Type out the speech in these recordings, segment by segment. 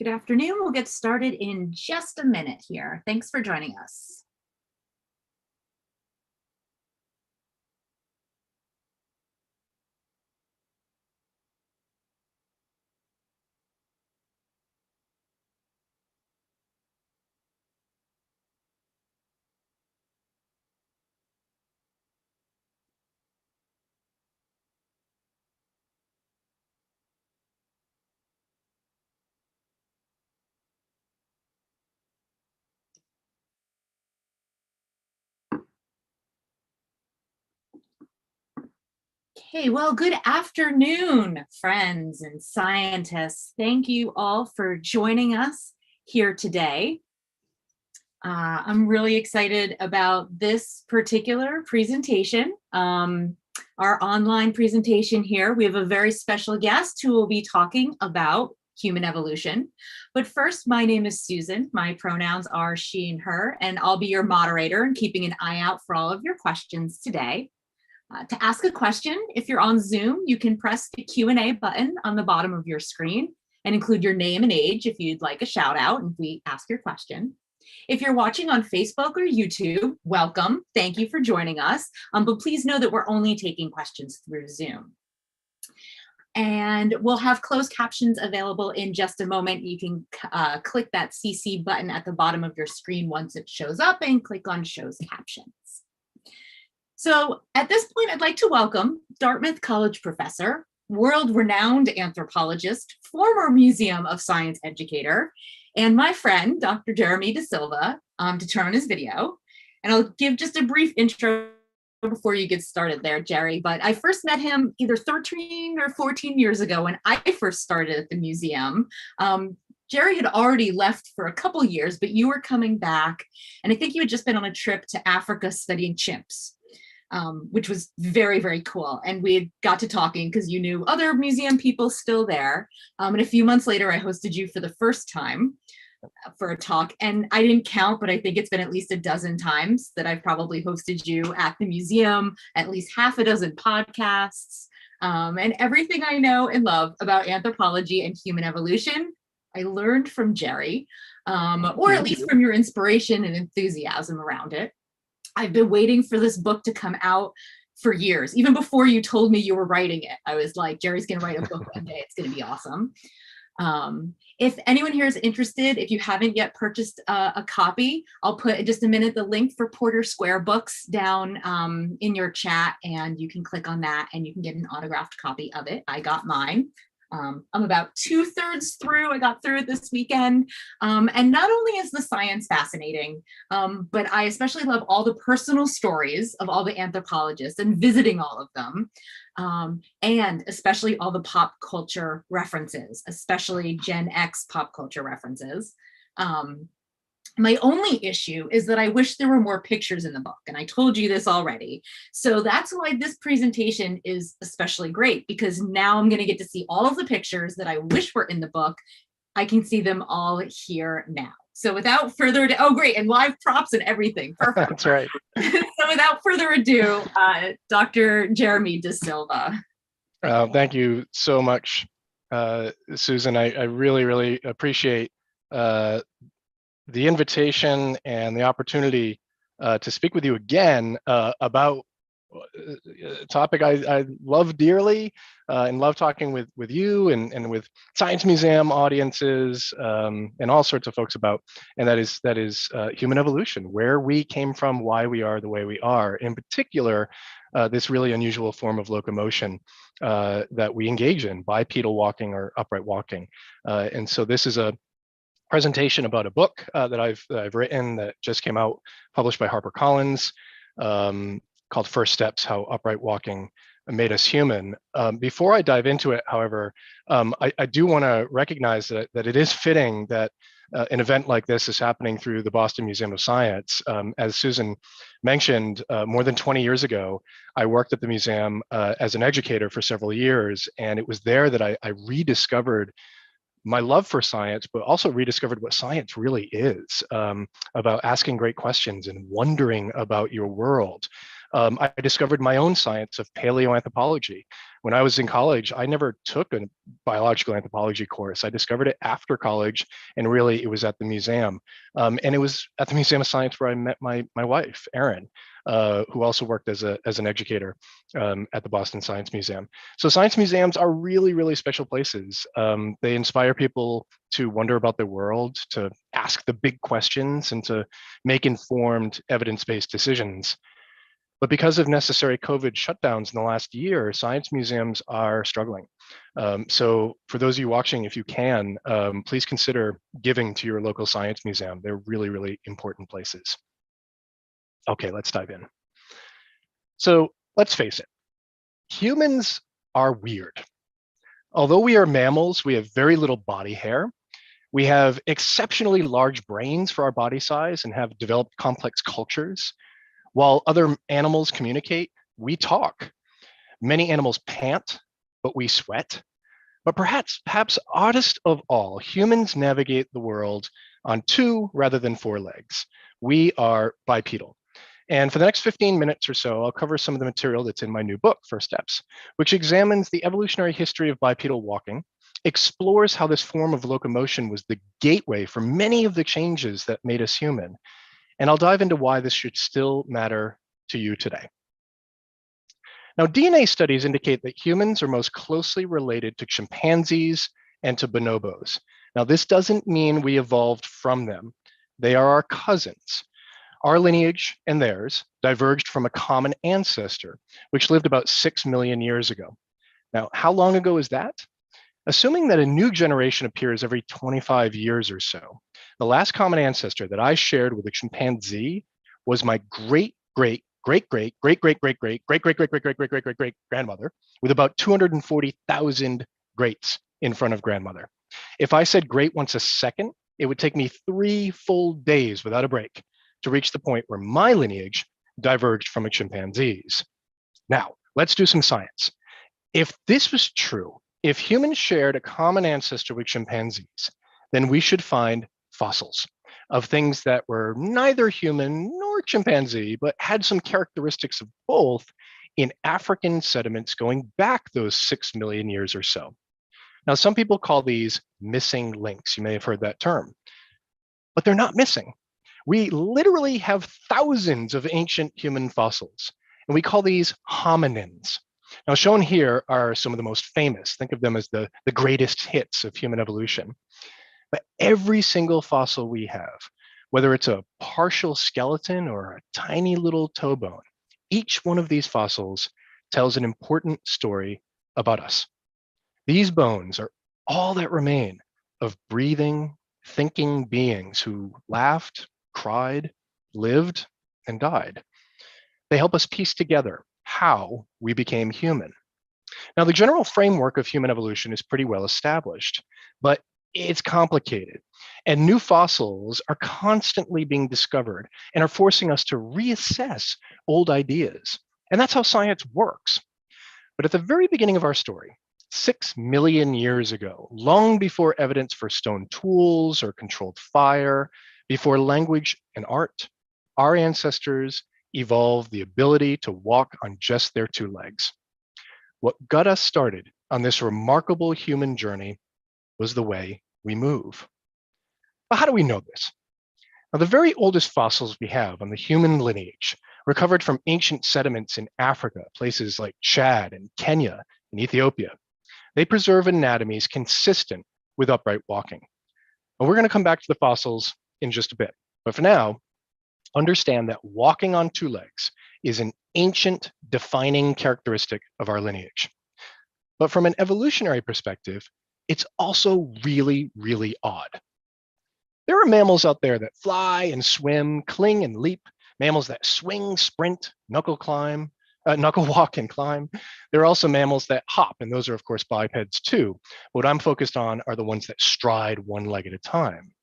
Good afternoon. We'll get started in just a minute here. Thanks for joining us. Okay, well, good afternoon, friends and scientists. Thank you all for joining us here today. I'm really excited about this particular presentation, our online presentation here. We have a very special guest who will be talking about human evolution. But first, my name is Susan. My pronouns are she and her, and I'll be your moderator and keeping an eye out for all of your questions today. To ask a question, if you're on Zoom, you can press the Q&A button on the bottom of your screen and include your name and age if you'd like a shout out and we ask your question. If you're watching on Facebook or YouTube, welcome. Thank you for joining us. But please know that we're only taking questions through Zoom. And we'll have closed captions available in just a moment. You can click that CC button at the bottom of your screen once it shows up and click on Shows Captions. So at this point, I'd like to welcome Dartmouth College professor, world-renowned anthropologist, former Museum of Science educator, and my friend, Dr. Jeremy DeSilva, to turn on his video. And I'll give just a brief intro before you get started there, Jerry. But I first met him either 13 or 14 years ago when I first started at the museum. Jerry had already left for a couple years, but you were coming back. And I think you had just been on a trip to Africa studying chimps. Which was very, very cool. And we got to talking because you knew other museum people still there. And a few months later, I hosted you for the first time for a talk. And I didn't count, but I think it's been at least a dozen times that I've probably hosted you at the museum, at least half a dozen podcasts. And everything I know and love about anthropology and human evolution, I learned from Jerry, or at least from your inspiration and enthusiasm around it. I've been waiting for this book to come out for years. Even before you told me you were writing it, I was like, Jerry's going to write a book one day. It's going to be awesome. If anyone here is interested, if you haven't yet purchased a copy, I'll put in just a minute the link for Porter Square Books down in your chat, and you can click on that and you can get an autographed copy of it. I got mine. I'm about 2/3 through. I got through it this weekend. And not only is the science fascinating, but I especially love all the personal stories of all the anthropologists and visiting all of them. And especially all the pop culture references, especially Gen X pop culture references. My only issue is that I wish there were more pictures in the book, and I told you this already. So that's why this presentation is especially great, because now I'm going to get to see all of the pictures that I wish were in the book. I can see them all here now. So without further ado, oh great, and live props and everything. Perfect. That's right. So without further ado, Dr. Jeremy DeSilva. Thank you so much, Susan. I really, really appreciate the invitation and the opportunity to speak with you again about a topic I love dearly and love talking with you and with science museum audiences and all sorts of folks about, and that is human evolution, where we came from, why we are the way we are. In particular, this really unusual form of locomotion that we engage in, bipedal walking or upright walking. And so this is a presentation about a book that I've written that just came out, published by HarperCollins, called First Steps: How Upright Walking Made Us Human. Before I dive into it, however, I do want to recognize that it is fitting that an event like this is happening through the Boston Museum of Science. As Susan mentioned, more than 20 years ago, I worked at the museum as an educator for several years, and it was there that I rediscovered my love for science, but also rediscovered what science really is, about asking great questions and wondering about your world. I discovered my own science of paleoanthropology. When I was in college, I never took a biological anthropology course. I discovered it after college, and really it was at the museum. And it was at the Museum of Science where I met my wife, Erin, who also worked as an educator at the Boston Science Museum. So science museums are really, really special places. They inspire people to wonder about the world, to ask the big questions, and to make informed evidence-based decisions. But because of necessary COVID shutdowns in the last year, science museums are struggling. So for those of you watching, if you can, please consider giving to your local science museum. They're really, really important places. Okay, let's dive in. So let's face it, humans are weird. Although we are mammals, we have very little body hair. We have exceptionally large brains for our body size and have developed complex cultures. While other animals communicate, we talk. Many animals pant, but we sweat. But perhaps oddest of all, humans navigate the world on 2 rather than 4 legs. We are bipedal. And for the next 15 minutes or so, I'll cover some of the material that's in my new book, First Steps, which examines the evolutionary history of bipedal walking, explores how this form of locomotion was the gateway for many of the changes that made us human. And I'll dive into why this should still matter to you today. Now, DNA studies indicate that humans are most closely related to chimpanzees and to bonobos. Now, this doesn't mean we evolved from them. They are our cousins. Our lineage and theirs diverged from a common ancestor, which lived about 6 million years ago. Now, how long ago is that? Assuming that a new generation appears every 25 years or so, the last common ancestor that I shared with a chimpanzee was my great grandmother with about 240,000 greats in front of grandmother. If I said great once a second, it would take me 3 full days without a break to reach the point where my lineage diverged from a chimpanzee's. Now, let's do some science. If this was true, if humans shared a common ancestor with chimpanzees, then we should find fossils of things that were neither human nor chimpanzee, but had some characteristics of both in African sediments going back those 6 million years or so. Now, some people call these missing links. You may have heard that term, but they're not missing. We literally have thousands of ancient human fossils, and we call these hominins. Now, shown here are some of the most famous. Think of them as the greatest hits of human evolution. But every single fossil we have, whether it's a partial skeleton or a tiny little toe bone, each one of these fossils tells an important story about us. These bones are all that remain of breathing, thinking beings who laughed, cried, lived, and died. They help us piece together how we became human. Now, the general framework of human evolution is pretty well established, but it's complicated. And new fossils are constantly being discovered and are forcing us to reassess old ideas. And that's how science works. But at the very beginning of our story, 6 million years ago, long before evidence for stone tools or controlled fire, before language and art, our ancestors evolved the ability to walk on just their 2 legs. What got us started on this remarkable human journey was the way we move. But how do we know this? Now, the very oldest fossils we have on the human lineage, recovered from ancient sediments in Africa, places like Chad and Kenya and Ethiopia, they preserve anatomies consistent with upright walking. And we're going to come back to the fossils in just a bit. But for now, understand that walking on 2 legs is an ancient defining characteristic of our lineage. But from an evolutionary perspective, it's also really, really odd. There are mammals out there that fly and swim, cling and leap, mammals that swing, sprint, knuckle walk and climb. There are also mammals that hop, and those are, of course, bipeds too. What I'm focused on are the ones that stride 1 leg at a time.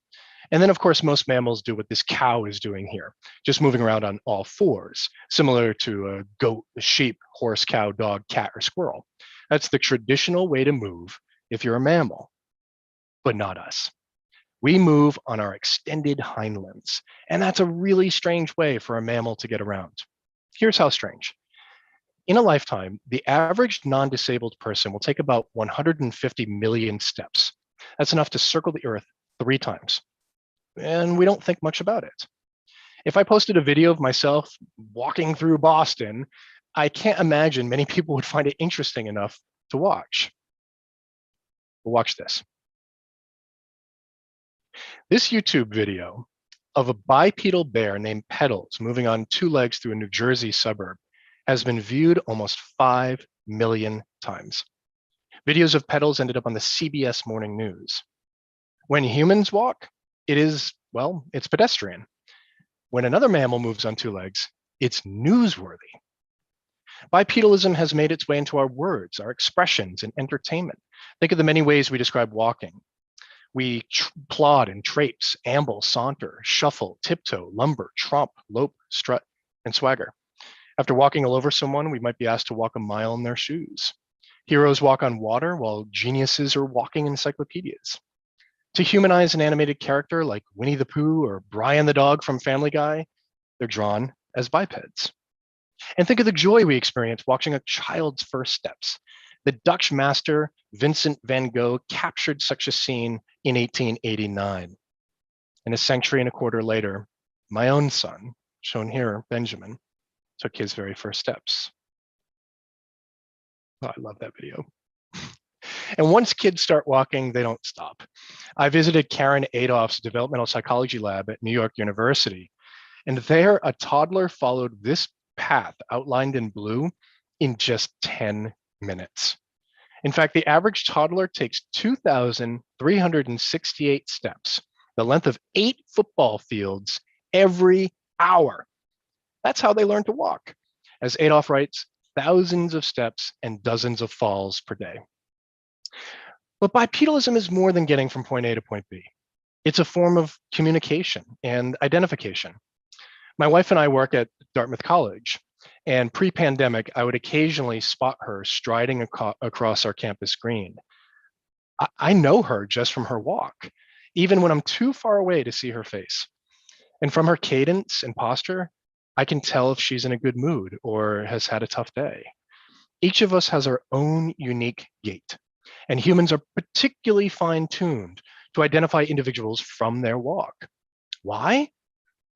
And then, of course, most mammals do what this cow is doing here, just moving around on all 4s, similar to a goat, a sheep, horse, cow, dog, cat, or squirrel. That's the traditional way to move if you're a mammal, but not us. We move on our extended hind limbs, and that's a really strange way for a mammal to get around. Here's how strange. In a lifetime, the average non-disabled person will take about 150 million steps. That's enough to circle the earth 3 times. And we don't think much about it. If I posted a video of myself walking through Boston, I can't imagine many people would find it interesting enough to watch. But watch this. This YouTube video of a bipedal bear named Pedals moving on 2 legs through a New Jersey suburb has been viewed almost 5 million times. Videos of Pedals ended up on the CBS Morning News. When humans walk, it's pedestrian. When another mammal moves on 2 legs, it's newsworthy. Bipedalism has made its way into our words, our expressions, and entertainment. Think of the many ways we describe walking. We plod and traipse, amble, saunter, shuffle, tiptoe, lumber, tromp, lope, strut, and swagger. After walking all over someone, we might be asked to walk a mile in their shoes. Heroes walk on water while geniuses are walking encyclopedias. To humanize an animated character like Winnie the Pooh or Brian the dog from Family Guy, they're drawn as bipeds. And think of the joy we experience watching a child's first steps. The Dutch master Vincent van Gogh captured such a scene in 1889. And a century and a quarter later, my own son, shown here, Benjamin, took his very first steps. Oh, I love that video. And once kids start walking, they don't stop. I visited Karen Adolf's developmental psychology lab at New York University, and there a toddler followed this path outlined in blue in just 10 minutes. In fact, the average toddler takes 2,368 steps, the length of 8 football fields every hour. That's how they learn to walk. As Adolf writes, thousands of steps and dozens of falls per day. But bipedalism is more than getting from point A to point B. It's a form of communication and identification. My wife and I work at Dartmouth College, and pre-pandemic, I would occasionally spot her striding across our campus green. I know her just from her walk, even when I'm too far away to see her face. And from her cadence and posture, I can tell if she's in a good mood or has had a tough day. Each of us has our own unique gait, and humans are particularly fine-tuned to identify individuals from their walk. Why?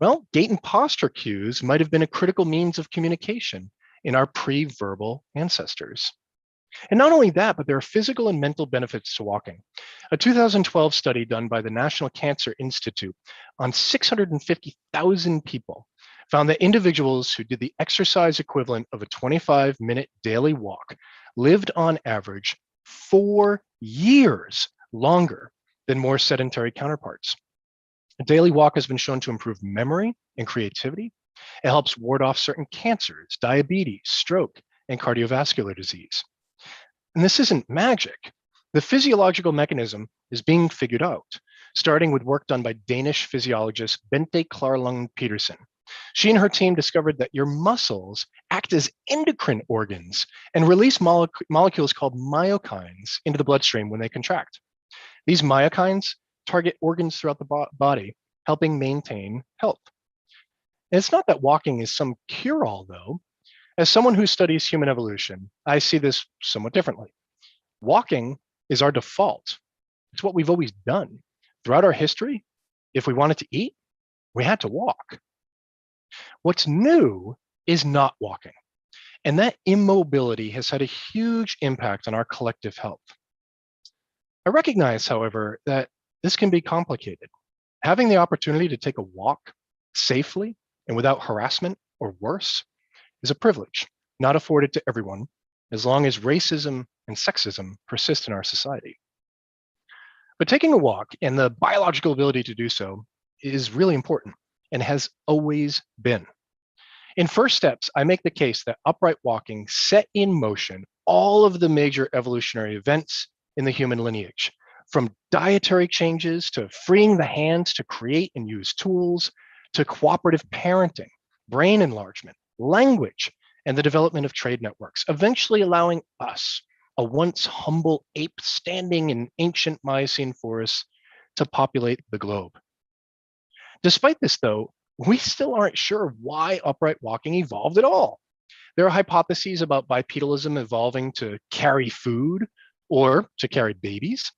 Well, gait and posture cues might have been a critical means of communication in our pre-verbal ancestors. And not only that, but there are physical and mental benefits to walking. A 2012 study done by the National Cancer Institute on 650,000 people found that individuals who did the exercise equivalent of a 25-minute daily walk lived on average 4 years longer than more sedentary counterparts. A daily walk has been shown to improve memory and creativity. It helps ward off certain cancers, diabetes, stroke, and cardiovascular disease. And this isn't magic. The physiological mechanism is being figured out, starting with work done by Danish physiologist Bente Klarlund Petersen. She and her team discovered that your muscles act as endocrine organs and release molecules called myokines into the bloodstream when they contract. These myokines target organs throughout the body, helping maintain health. And it's not that walking is some cure-all, though. As someone who studies human evolution, I see this somewhat differently. Walking is our default. It's what we've always done. Throughout our history, if we wanted to eat, we had to walk. What's new is not walking. And that immobility has had a huge impact on our collective health. I recognize, however, that this can be complicated. Having the opportunity to take a walk safely and without harassment or worse is a privilege not afforded to everyone, as long as racism and sexism persist in our society. But taking a walk and the biological ability to do so is really important and has always been. In First Steps, I make the case that upright walking set in motion all of the major evolutionary events in the human lineage, from dietary changes to freeing the hands to create and use tools, to cooperative parenting, brain enlargement, language, and the development of trade networks, eventually allowing us, a once humble ape standing in ancient Miocene forests, to populate the globe. Despite this, though, we still aren't sure why upright walking evolved at all. There are hypotheses about bipedalism evolving to carry food or to carry babies.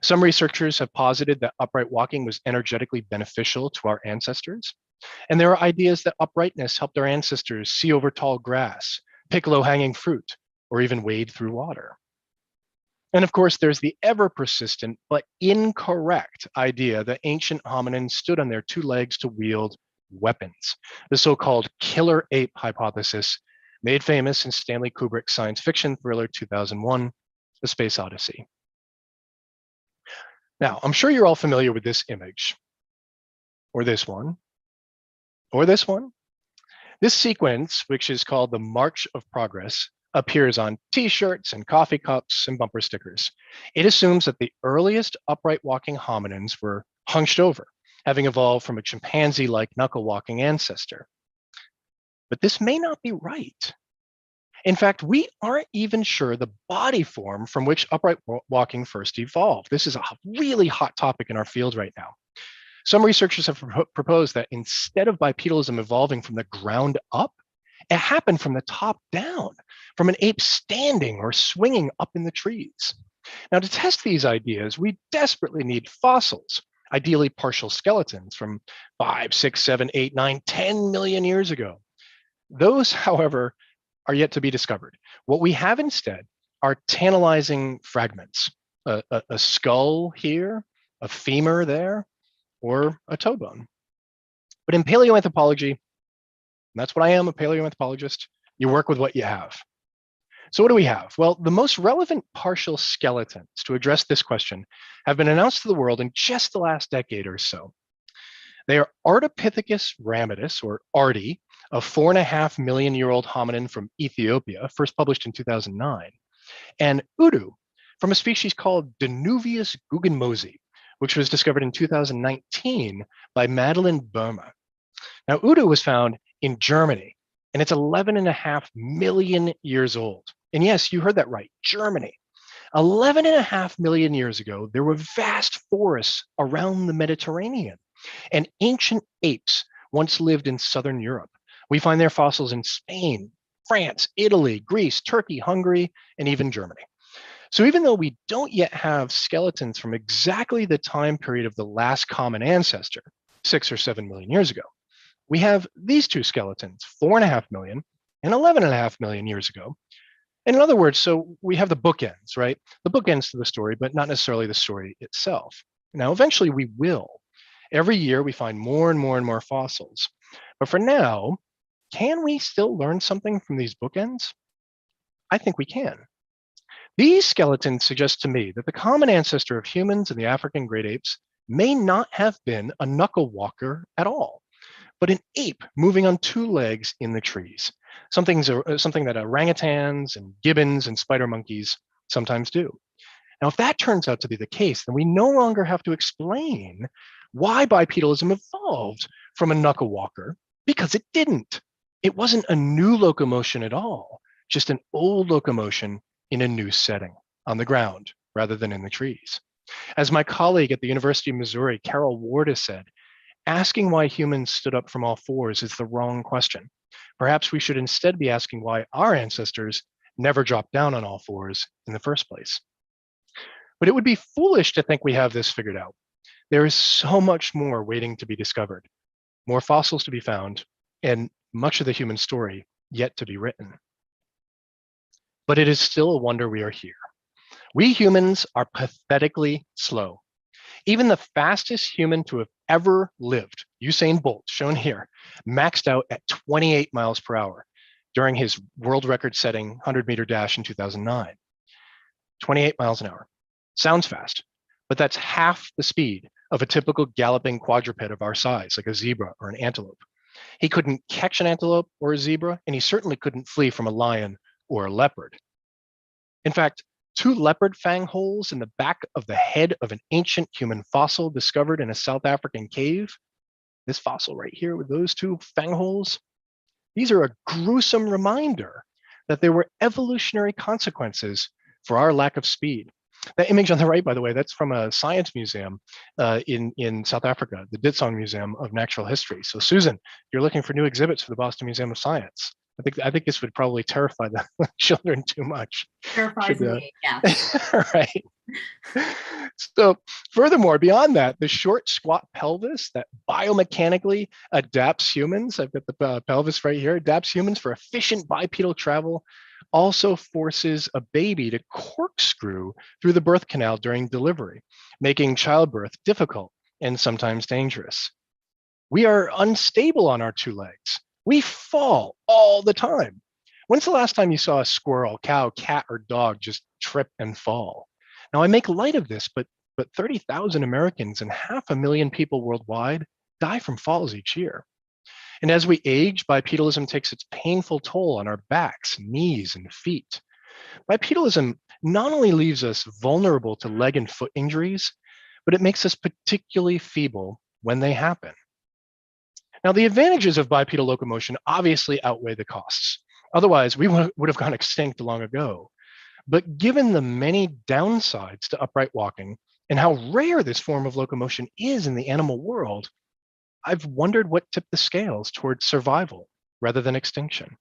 Some researchers have posited that upright walking was energetically beneficial to our ancestors. And there are ideas that uprightness helped our ancestors see over tall grass, pick low-hanging fruit, or even wade through water. And of course, there's the ever persistent but incorrect idea that ancient hominins stood on their two legs to wield weapons, the so-called killer ape hypothesis, made famous in Stanley Kubrick's science fiction thriller 2001, The Space Odyssey. Now, I'm sure you're all familiar with this image, or this one, or this one. This sequence, which is called the March of Progress, appears on t-shirts and coffee cups and bumper stickers. It assumes that the earliest upright walking hominins were hunched over, having evolved from a chimpanzee-like knuckle walking ancestor. But this may not be right. In fact, we aren't even sure the body form from which upright walking first evolved. This is a really hot topic in our field right now. Some researchers have proposed that instead of bipedalism evolving from the ground up, it happened from the top down, from an ape standing or swinging up in the trees. Now, to test these ideas, we desperately need fossils, ideally partial skeletons from 5, 6, 7, 8, 9, 10 million years ago. Those, however, are yet to be discovered. What we have instead are tantalizing fragments, a skull here, a femur there, or a toe bone. But in paleoanthropology, and that's what I am, a paleoanthropologist, you work with what you have. So what do we have? Well, the most relevant partial skeletons to address this question have been announced to the world in just the last decade or so. They are Ardipithecus ramidus, or Ardi, a 4.5 million year old hominin from Ethiopia, first published in 2009, and Udu, from a species called Danuvius guggenmosi, which was discovered in 2019 by Madeline Burma. Now, Udu was found in Germany, and it's 11.5 million years old. And yes, you heard that right, Germany. 11.5 million years ago, there were vast forests around the Mediterranean, and ancient apes once lived in southern Europe. We find their fossils in Spain, France, Italy, Greece, Turkey, Hungary, and even Germany. So even though we don't yet have skeletons from exactly the time period of the last common ancestor, 6 or 7 million years ago, we have these two skeletons, 4.5 million and 11.5 million years ago. And in other words, so we have the bookends, right? The bookends to the story, but not necessarily the story itself. Now, eventually we will. Every year we find more and more and more fossils. But for now, can we still learn something from these bookends? I think we can. These skeletons suggest to me that the common ancestor of humans and the African great apes may not have been a knuckle walker at all, but an ape moving on two legs in the trees, something that orangutans and gibbons and spider monkeys sometimes do. Now, if that turns out to be the case, then we no longer have to explain why bipedalism evolved from a knuckle walker, because it didn't. It wasn't a new locomotion at all, just an old locomotion in a new setting, on the ground rather than in the trees. As my colleague at the University of Missouri, Carol Ward, has said, asking why humans stood up from all fours is the wrong question. Perhaps we should instead be asking why our ancestors never dropped down on all fours in the first place. But it would be foolish to think we have this figured out. There is so much more waiting to be discovered, more fossils to be found, and much of the human story yet to be written. But it is still a wonder we are here. We humans are pathetically slow. Even the fastest human to have ever lived, Usain Bolt, shown here, maxed out at 28 miles per hour during his world record-setting 100-meter dash in 2009. 28 miles an hour. Sounds fast, but that's half the speed of a typical galloping quadruped of our size, like a zebra or an antelope. He couldn't catch an antelope or a zebra, and he certainly couldn't flee from a lion or a leopard. In fact, 2 leopardfang holes in the back of the head of an ancient human fossil discovered in a South African cave, this fossil right here with those 2 fang holes, these are a gruesome reminder that there were evolutionary consequences for our lack of speed. That image on the right, by the way, that's from a science museum in South Africa, the Ditsong Museum of Natural History. So Susan, you're looking for new exhibits for the Boston Museum of Science. I think this would probably terrify the children too much. Terrifies me, yes. Right. So furthermore, beyond that, the short squat pelvis that biomechanically adapts humans, I've got the pelvis right here, adapts humans for efficient bipedal travel, also forces a baby to corkscrew through the birth canal during delivery, making childbirth difficult and sometimes dangerous. We are unstable on our two legs. We fall all the time. When's the last time you saw a squirrel, cow, cat, or dog just trip and fall? Now, I make light of this, but 30,000 Americans and 500,000 people worldwide die from falls each year. And as we age, bipedalism takes its painful toll on our backs, knees, and feet. Bipedalism not only leaves us vulnerable to leg and foot injuries, but it makes us particularly feeble when they happen. Now, the advantages of bipedal locomotion obviously outweigh the costs. Otherwise, we would have gone extinct long ago. But given the many downsides to upright walking and how rare this form of locomotion is in the animal world, I've wondered what tipped the scales towards survival rather than extinction.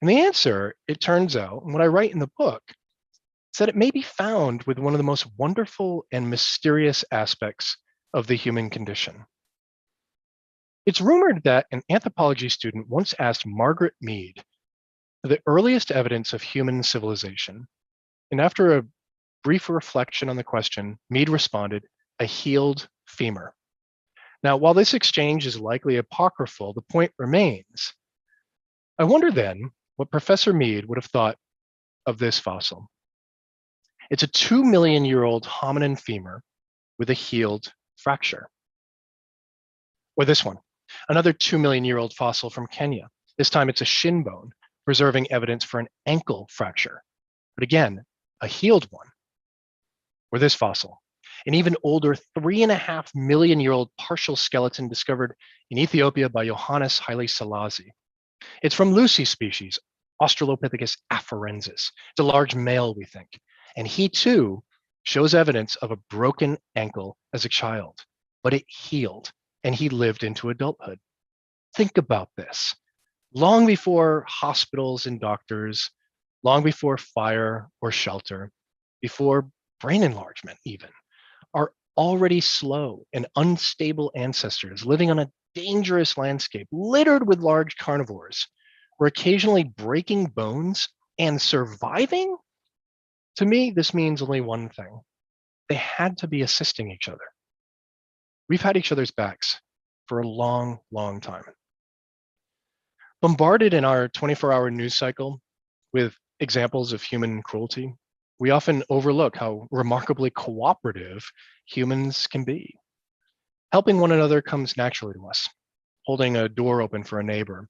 And the answer, it turns out, and what I write in the book, is that it may be found with one of the most wonderful and mysterious aspects of the human condition. It's rumored that an anthropology student once asked Margaret Mead the earliest evidence of human civilization. And after a brief reflection on the question, Mead responded, a healed femur. Now, while this exchange is likely apocryphal, the point remains. I wonder then what Professor Mead would have thought of this fossil. It's a 2 million-year-old hominin femur with a healed fracture. Or this one, another 2 million-year-old fossil from Kenya. This time it's a shin bone, preserving evidence for an ankle fracture. But again, a healed one. Or this fossil, an even older 3.5 million-year-old partial skeleton discovered in Ethiopia by Johannes Haile Selassie. It's from Lucy's species, Australopithecus afarensis. It's a large male, we think. And he too shows evidence of a broken ankle as a child, but it healed and he lived into adulthood. Think about this. Long before hospitals and doctors, long before fire or shelter, before brain enlargement even, our already slow and unstable ancestors living on a dangerous landscape littered with large carnivores were occasionally breaking bones and surviving? To me, this means only one thing. They had to be assisting each other. We've had each other's backs for a long, long time. Bombarded in our 24-hour news cycle with examples of human cruelty, we often overlook how remarkably cooperative humans can be. Helping one another comes naturally to us. Holding a door open for a neighbor,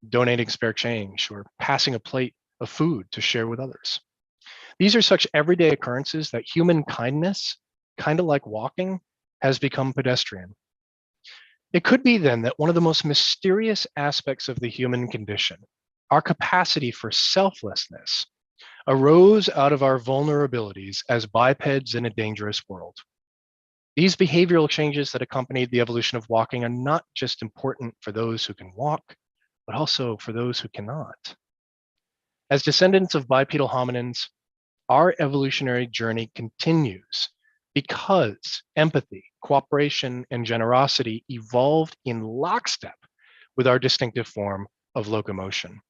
donating spare change, or passing a plate of food to share with others. These are such everyday occurrences that human kindness, kind of like walking, has become pedestrian. It could be then that one of the most mysterious aspects of the human condition, our capacity for selflessness, arose out of our vulnerabilities as bipeds in a dangerous world. These behavioral changes that accompanied the evolution of walking are not just important for those who can walk, but also for those who cannot. As descendants of bipedal hominins, our evolutionary journey continues because empathy, cooperation, and generosity evolved in lockstep with our distinctive form of locomotion.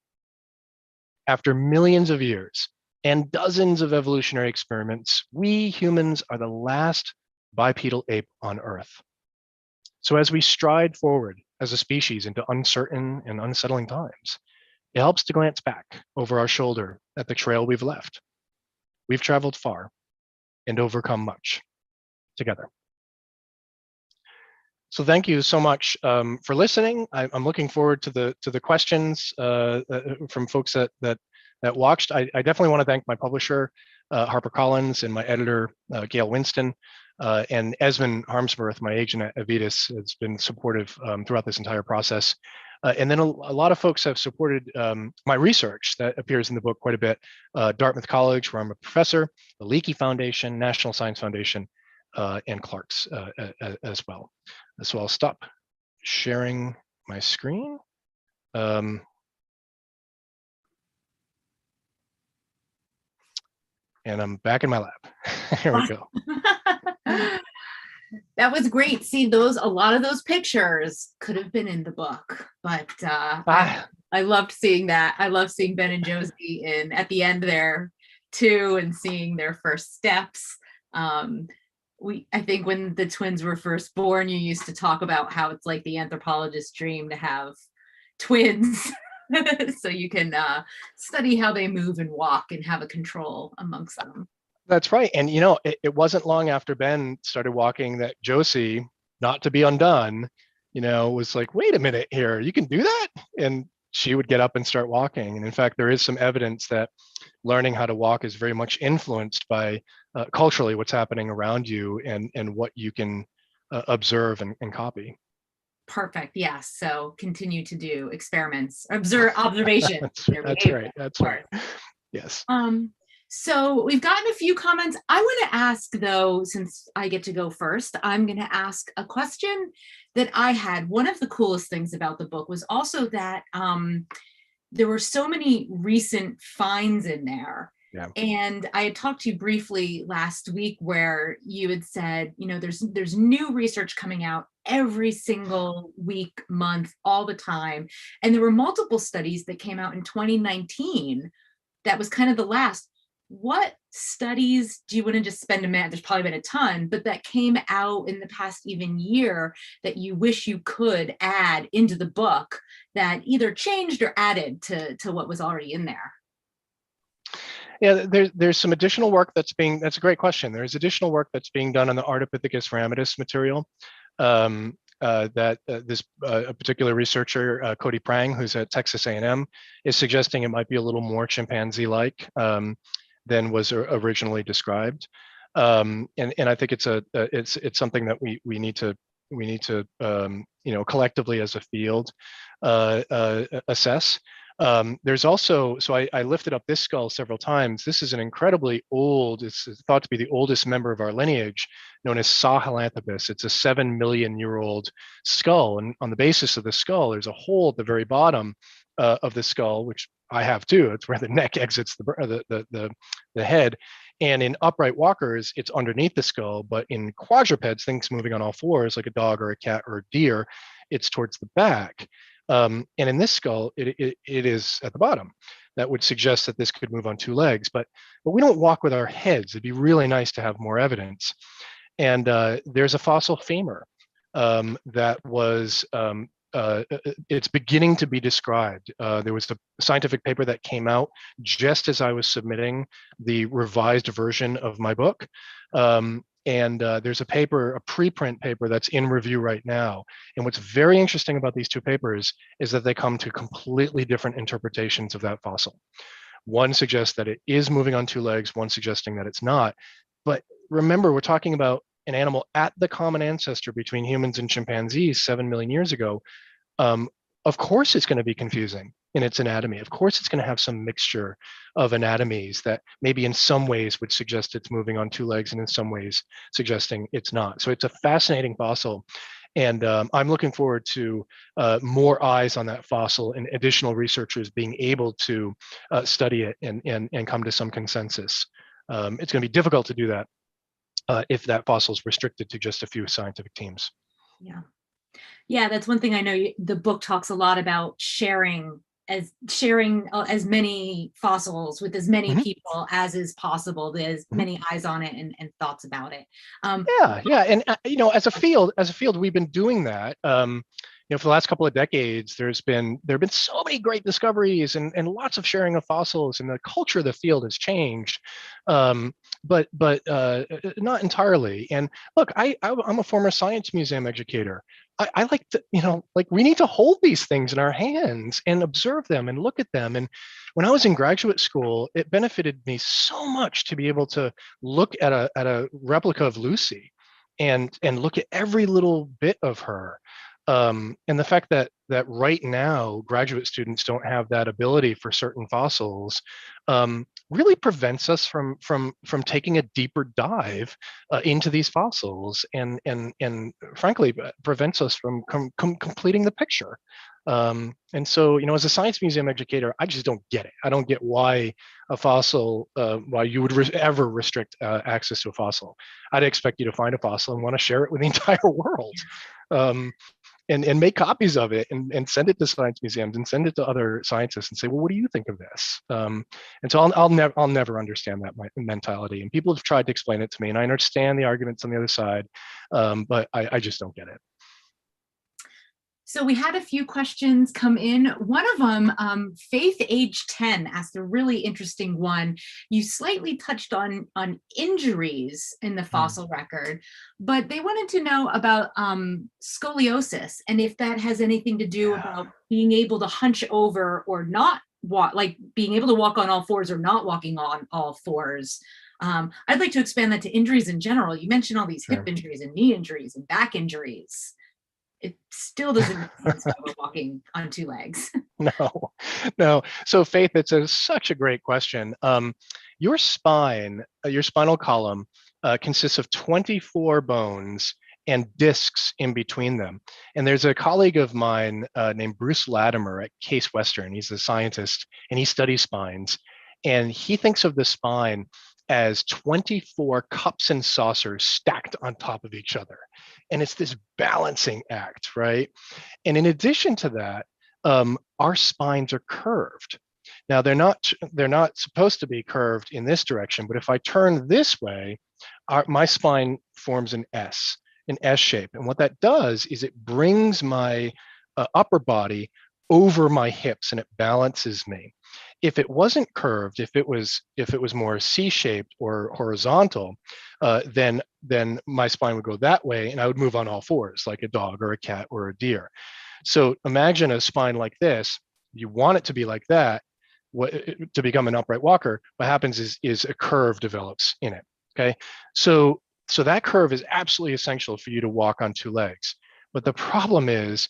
After millions of years and dozens of evolutionary experiments, we humans are the last bipedal ape on Earth. So as we stride forward as a species into uncertain and unsettling times, it helps to glance back over our shoulder at the trail we've left. We've traveled far and overcome much together. So thank you so much for listening. I'm looking forward to the questions from folks that watched. I definitely want to thank my publisher, HarperCollins, and my editor, Gail Winston, and Esmond Harmsworth, my agent at Avitus, has been supportive throughout this entire process. And then a lot of folks have supported my research that appears in the book quite a bit. Dartmouth College, where I'm a professor, the Leakey Foundation, National Science Foundation, and Clark's as well. So I'll stop sharing my screen. And I'm back in my lab. Here we go. That was great. See, a lot of those pictures could have been in the book, but I loved seeing that. I love seeing Ben and Josie at the end there too, and seeing their first steps. I think when the twins were first born, you used to talk about how it's like the anthropologist's dream to have twins. So you can study how they move and walk and have a control amongst them. That's right. And, it wasn't long after Ben started walking that Josie, not to be undone, was like, wait a minute here, you can do that? And she would get up and start walking. And in fact, there is some evidence that learning how to walk is very much influenced by culturally what's happening around you and what you can observe and copy. Perfect. Yes. So continue to do experiments, observation. That's right. That's right. Yes. So we've gotten a few comments. I want to ask, though, since I get to go first, I'm going to ask a question that I had. One of the coolest things about the book was also that there were so many recent finds in there. Yeah. And I had talked to you briefly last week where you had said, there's new research coming out every single week, month, all the time. And there were multiple studies that came out in 2019. That was kind of the last. What studies do you want to just spend a minute? There's probably been a ton, but that came out in the past even year that you wish you could add into the book that either changed or added to what was already in there? Yeah, there's some additional work that's a great question. There's additional work that's being done on the Ardipithecus ramidus material. This particular researcher, Cody Prang, who's at Texas A&M, is suggesting it might be a little more chimpanzee-like than was originally described, and I think it's something that we need to collectively as a field assess. There's also, so I lifted up this skull several times. This is an incredibly old, it's thought to be the oldest member of our lineage, known as Sahelanthropus. It's a 7 million year old skull. And on the basis of the skull, there's a hole at the very bottom of the skull, which I have too. It's where the neck exits the head. And in upright walkers, it's underneath the skull, but in quadrupeds, things moving on all fours, like a dog or a cat or a deer, it's towards the back. And in this skull, it is at the bottom. That would suggest that this could move on two legs, but we don't walk with our heads. It'd be really nice to have more evidence. And there's a fossil femur that was, it's beginning to be described. There was a scientific paper that came out just as I was submitting the revised version of my book. And there's a preprint paper that's in review right now. And what's very interesting about these two papers is that they come to completely different interpretations of that fossil. One suggests that it is moving on two legs, one suggesting that it's not. But remember, we're talking about an animal at the common ancestor between humans and chimpanzees 7 million years ago. Of course, it's going to be confusing in its anatomy. Of course, it's going to have some mixture of anatomies that maybe in some ways would suggest it's moving on two legs and in some ways suggesting it's not. So it's a fascinating fossil. And I'm looking forward to more eyes on that fossil and additional researchers being able to study it and come to some consensus. It's going to be difficult to do that if that fossil is restricted to just a few scientific teams. Yeah, that's one thing I know the book talks a lot about sharing as many fossils with as many people as is possible. There's many eyes on it and thoughts about it. Yeah, and as a field, we've been doing that. For the last couple of decades, there have been so many great discoveries and lots of sharing of fossils, and the culture of the field has changed, but not entirely. And look, I'm a former science museum educator. I like to, we need to hold these things in our hands and observe them and look at them. And when I was in graduate school, it benefited me so much to be able to look at a replica of Lucy and look at every little bit of her. And the fact that right now graduate students don't have that ability for certain fossils really prevents us from taking a deeper dive into these fossils, and frankly prevents us from completing the picture. And so, as a science museum educator, I just don't get it. I don't get why a fossil, why you would ever restrict access to a fossil. I'd expect you to find a fossil and want to share it with the entire world. And make copies of it and send it to science museums and send it to other scientists and say, well, what do you think of this? And so I'll never understand that mentality. And people have tried to explain it to me, and I understand the arguments on the other side, but I just don't get it. So we had a few questions come in. One of them, Faith age 10 asked a really interesting one. You slightly touched on injuries in the fossil record, but they wanted to know about scoliosis and if that has anything to do about being able to hunch over or not walk, like being able to walk on all fours or not walking on all fours. I'd like to expand that to injuries in general. You mentioned all these hip injuries and knee injuries and back injuries. It still doesn't make sense why we're walking on two legs. No. So Faith, it's such a great question. Your spine, your spinal column consists of 24 bones and discs in between them. And there's a colleague of mine named Bruce Latimer at Case Western. He's a scientist and he studies spines. And he thinks of the spine as 24 cups and saucers stacked on top of each other. And it's this balancing act, right? And in addition to that, our spines are curved. Now they're not supposed to be curved in this direction, but if I turn this way, my spine forms an S shape. And what that does is it brings my upper body over my hips and it balances me. If it wasn't curved, if it was more C-shaped or horizontal, then my spine would go that way and I would move on all fours like a dog or a cat or a deer. So imagine a spine like this. You want it to be like that. To become an upright walker, what happens is a curve develops in it. Okay, so that curve is absolutely essential for you to walk on two legs. But the problem is,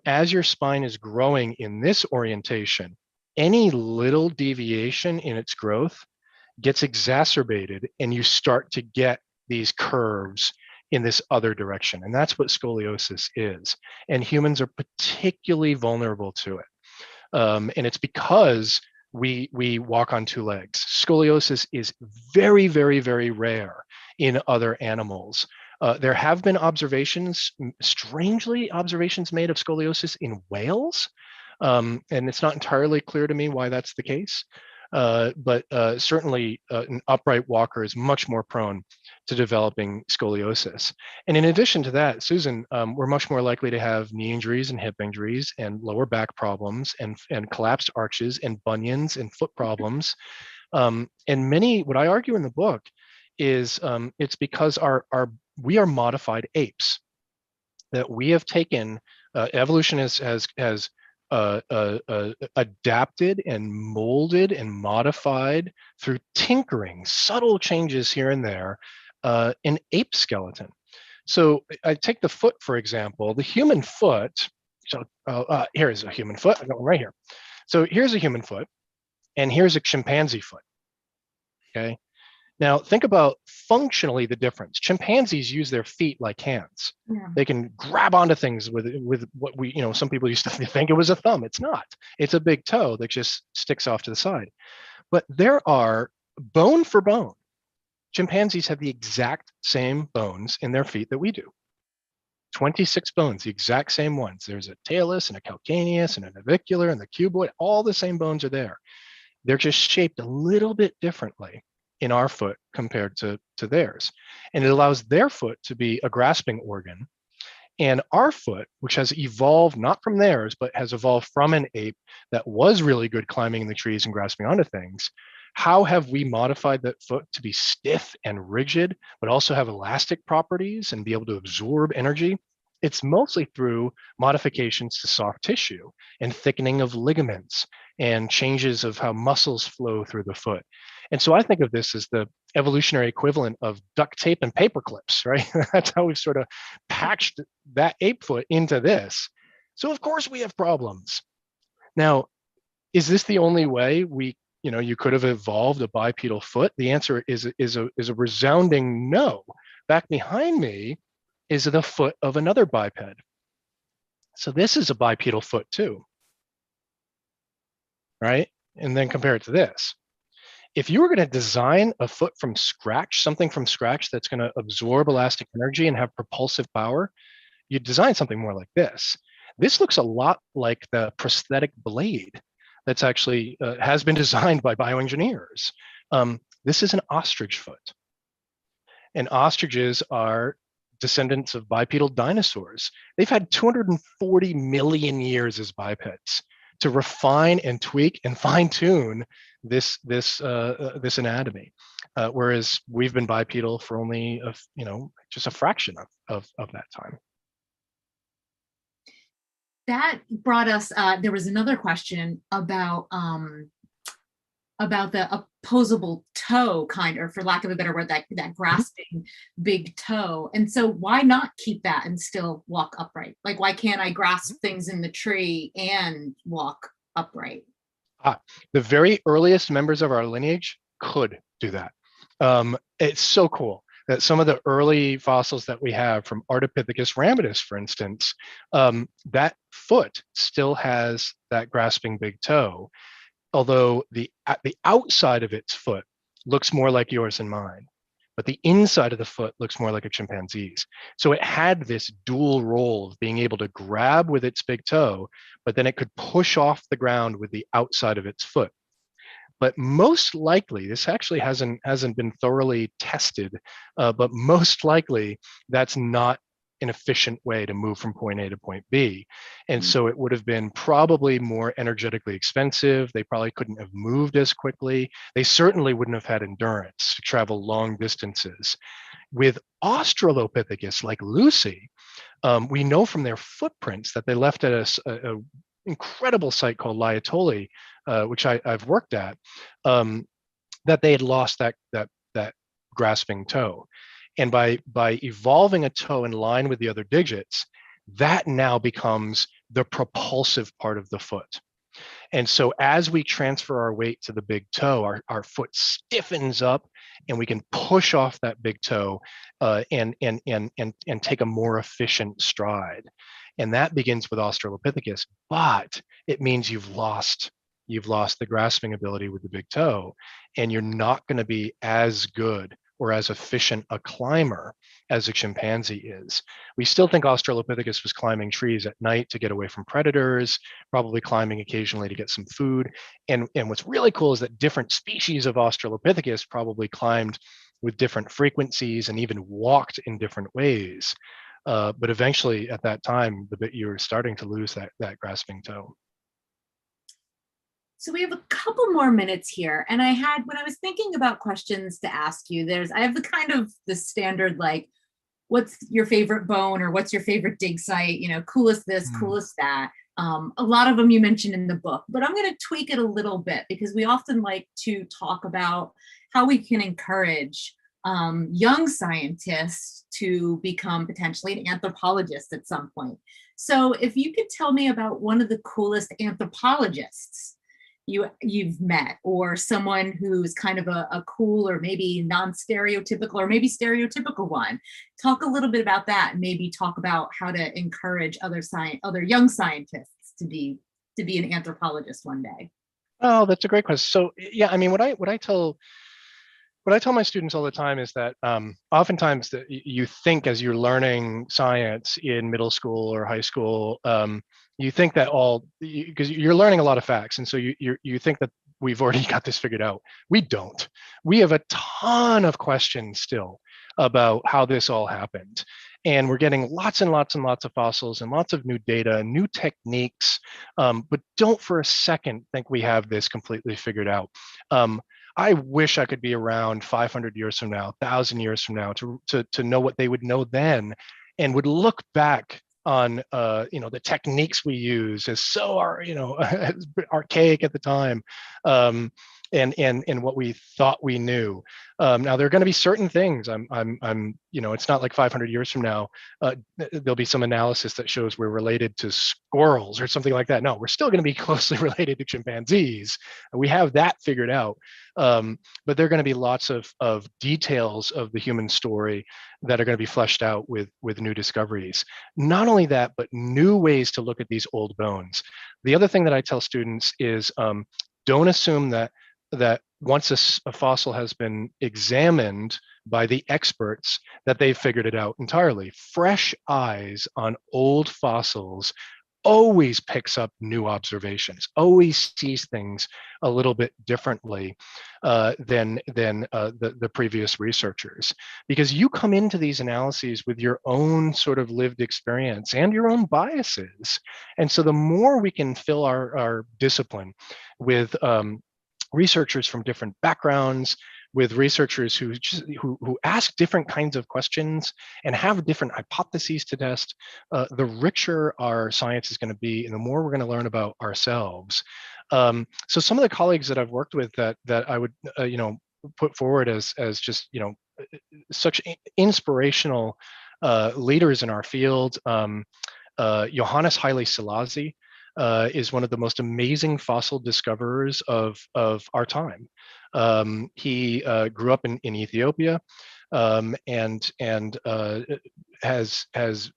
as your spine is growing in this orientation, any little deviation in its growth gets exacerbated and you start to get these curves in this other direction. And that's what scoliosis is. And humans are particularly vulnerable to it. And it's because we walk on two legs. Scoliosis is very, very, very rare in other animals. There have been strangely observations made of scoliosis in whales. And it's not entirely clear to me why that's the case. But certainly an upright walker is much more prone to developing scoliosis. And in addition to that, Susan, we're much more likely to have knee injuries and hip injuries and lower back problems and collapsed arches and bunions and foot problems. And what I argue in the book is it's because we are modified apes, that we have taken, evolution has adapted and molded and modified through tinkering, subtle changes here and there, an ape skeleton. So I take the foot, for example, the human foot. So here's a human foot. I got one right here. So here's a human foot, and here's a chimpanzee foot. Okay. Now think about functionally the difference. Chimpanzees use their feet like hands. Yeah. They can grab onto things with what some people used to think it was a thumb. It's not. It's a big toe that just sticks off to the side. But there are, bone for bone, chimpanzees have the exact same bones in their feet that we do. 26 bones, the exact same ones. There's a talus and a calcaneus and a navicular and the cuboid. All the same bones are there. They're just shaped a little bit differently in our foot compared to theirs. And it allows their foot to be a grasping organ. And our foot, which has evolved not from theirs, but has evolved from an ape that was really good climbing in the trees and grasping onto things, how have we modified that foot to be stiff and rigid, but also have elastic properties and be able to absorb energy? It's mostly through modifications to soft tissue and thickening of ligaments and changes of how muscles flow through the foot. And so I think of this as the evolutionary equivalent of duct tape and paper clips, right? That's how we've sort of patched that ape foot into this. So of course we have problems. Now, is this the only way you could have evolved a bipedal foot? The answer is a resounding no. Back behind me is the foot of another biped. So this is a bipedal foot too, right? And then compare it to this. If you were going to design a foot from scratch, something from scratch that's going to absorb elastic energy and have propulsive power, you'd design something more like this. This looks a lot like the prosthetic blade that's actually has been designed by bioengineers. This is an ostrich foot. And ostriches are descendants of bipedal dinosaurs. They've had 240 million years as bipeds to refine and tweak and fine tune this anatomy, whereas we've been bipedal for only just a fraction of that time. That brought us. There was another question about the opposable toe, kind of, for lack of a better word, that grasping big toe. And so why not keep that and still walk upright? Like, why can't I grasp things in the tree and walk upright? The very earliest members of our lineage could do that. It's so cool that some of the early fossils that we have from Ardipithecus ramidus, for instance, that foot still has that grasping big toe, although the outside of its foot looks more like yours and mine, but the inside of the foot looks more like a chimpanzee's. So it had this dual role of being able to grab with its big toe, but then it could push off the ground with the outside of its foot. But most likely, this actually hasn't been thoroughly tested, but most likely that's not an efficient way to move from point A to point B. And so it would have been probably more energetically expensive. They probably couldn't have moved as quickly. They certainly wouldn't have had endurance to travel long distances. With Australopithecus, like Lucy, we know from their footprints that they left at a incredible site called Laetoli, which I've worked at, that they had lost that grasping toe. And by evolving a toe in line with the other digits, that now becomes the propulsive part of the foot. And so as we transfer our weight to the big toe, our foot stiffens up and we can push off that big toe and take a more efficient stride. And that begins with Australopithecus, but it means you've lost the grasping ability with the big toe, and you're not going to be as good or as efficient a climber as a chimpanzee is. We still think Australopithecus was climbing trees at night to get away from predators, probably climbing occasionally to get some food. And what's really cool is that different species of Australopithecus probably climbed with different frequencies and even walked in different ways. But eventually at that time, you were starting to lose that grasping toe. So we have a couple more minutes here. And when I was thinking about questions to ask you, I have the standard, like, what's your favorite bone, or what's your favorite dig site? Coolest this, coolest that. A lot of them you mentioned in the book, but I'm going to tweak it a little bit because we often like to talk about how we can encourage young scientists to become potentially an anthropologist at some point. So if you could tell me about one of the coolest anthropologists you've met, or someone who's kind of a cool or maybe non-stereotypical or maybe stereotypical one. Talk a little bit about that, and maybe talk about how to encourage other young scientists to be an anthropologist one day. Oh, that's a great question. So yeah, I mean, what I tell my students all the time is that oftentimes that you think, as you're learning science in middle school or high school, you think that because you're learning a lot of facts, and so you think that we've already got this figured out. We don't. We have a ton of questions still about how this all happened, and we're getting lots and lots and lots of fossils and lots of new data and new techniques, but don't for a second think we have this completely figured out. I wish I could be around 500 years from now, 1,000 years from now, to know what they would know then, and would look back on the techniques we use as so archaic at the time, and what we thought we knew. Now there are going to be certain things. It's not like 500 years from now, there'll be some analysis that shows we're related to squirrels or something like that. No, we're still going to be closely related to chimpanzees. We have that figured out. But there are going to be lots of details of the human story that are going to be fleshed out with new discoveries. Not only that, but new ways to look at these old bones. The other thing that I tell students is don't assume that once a fossil has been examined by the experts, that they've figured it out entirely. Fresh eyes on old fossils always picks up new observations, always sees things a little bit differently than the previous researchers. Because you come into these analyses with your own sort of lived experience and your own biases. And so the more we can fill our discipline with researchers from different backgrounds, with researchers who ask different kinds of questions and have different hypotheses to test, the richer our science is going to be, and the more we're going to learn about ourselves. So some of the colleagues that I've worked with that I would put forward as just such inspirational leaders in our field. Johannes Haile Selassie is one of the most amazing fossil discoverers of our time. He grew up in Ethiopia and has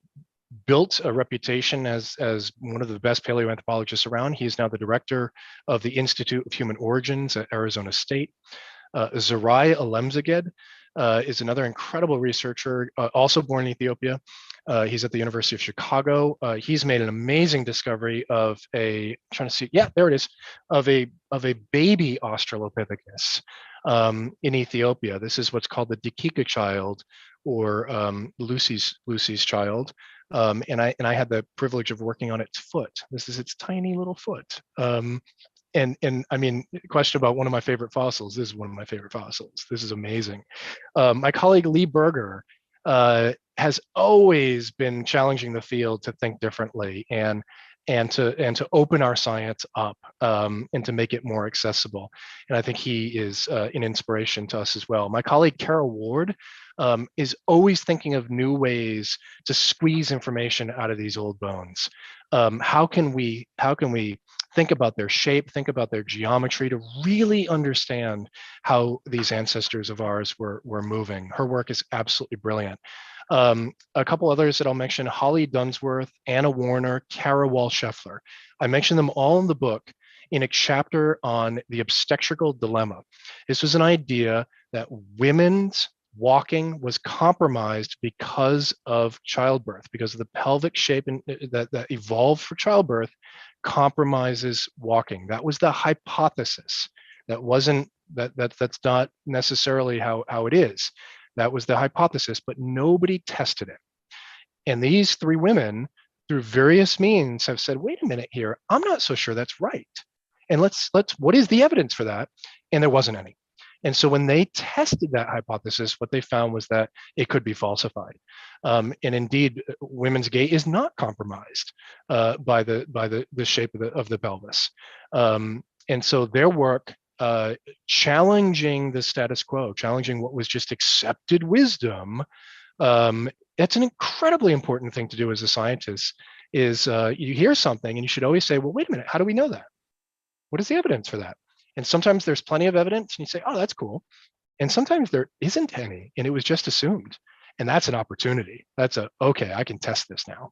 built a reputation as one of the best paleoanthropologists around. He is now the director of the Institute of Human Origins at Arizona State. Zerai Alemzeged is another incredible researcher, also born in Ethiopia. He's at the University of Chicago. He's made an amazing discovery of a baby Australopithecus in Ethiopia. This is what's called the Dikika child, or Lucy's child. And I had the privilege of working on its foot. This is its tiny little foot. And I mean, question about one of my favorite fossils. This is one of my favorite fossils. This is amazing. My colleague Lee Berger has always been challenging the field to think differently and to open our science up and to make it more accessible. And I think he is an inspiration to us as well. My colleague Carol Ward is always thinking of new ways to squeeze information out of these old bones. How can we think about their shape, think about their geometry to really understand how these ancestors of ours were moving? Her work is absolutely brilliant. A couple others that I'll mention: Holly Dunsworth, Anna Warner, Kara Wall-Scheffler. I mentioned them all in the book in a chapter on the obstetrical dilemma. This was an idea that women's walking was compromised because of childbirth, because of the pelvic shape that evolved for childbirth compromises walking. That was the hypothesis. That's not necessarily how it is. That was the hypothesis, but nobody tested it. And these three women, through various means, have said, wait a minute here, I'm not so sure that's right. And what is the evidence for that? And there wasn't any. And so when they tested that hypothesis, what they found was that it could be falsified. And indeed, women's gait is not compromised by the shape of the pelvis. And so their work challenging the status quo, challenging what was just accepted wisdom, that's an incredibly important thing to do as a scientist. Is you hear something and you should always say, well, wait a minute, how do we know that? What is the evidence for that? And sometimes there's plenty of evidence and you say, oh, that's cool. And sometimes there isn't any and it was just assumed. And that's an opportunity. Okay, I can test this now.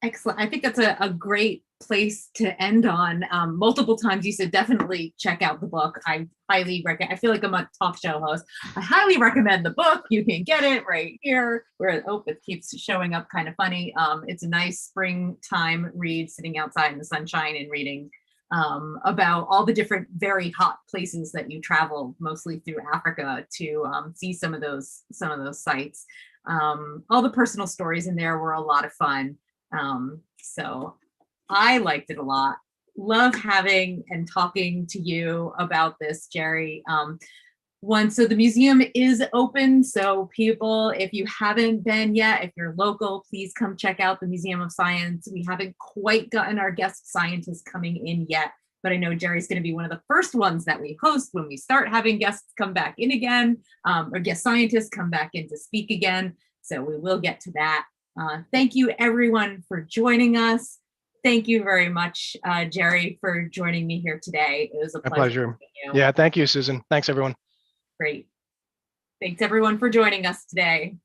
Excellent. I think that's a great place to end on. Multiple times you said definitely check out the book. I highly recommend. I feel like I'm a talk show host. I highly recommend the book. You can get it right here. It keeps showing up kind of funny. It's a nice springtime read, sitting outside in the sunshine and reading about all the different very hot places that you travel, mostly through Africa, to see some of those sites. All the personal stories in there were a lot of fun. So I liked it a lot. Love having and talking to you about this, Jerry. So the museum is open. So people, if you haven't been yet, if you're local, please come check out the Museum of Science. We haven't quite gotten our guest scientists coming in yet, but I know Jerry's going to be one of the first ones that we host when we start having guests come back in again, or guest scientists come back in to speak again. So we will get to that. Thank you everyone for joining us. Thank you very much, Jerry, for joining me here today. It was a pleasure. Yeah, thank you, Susan. Thanks, everyone. Great. Thanks, everyone, for joining us today.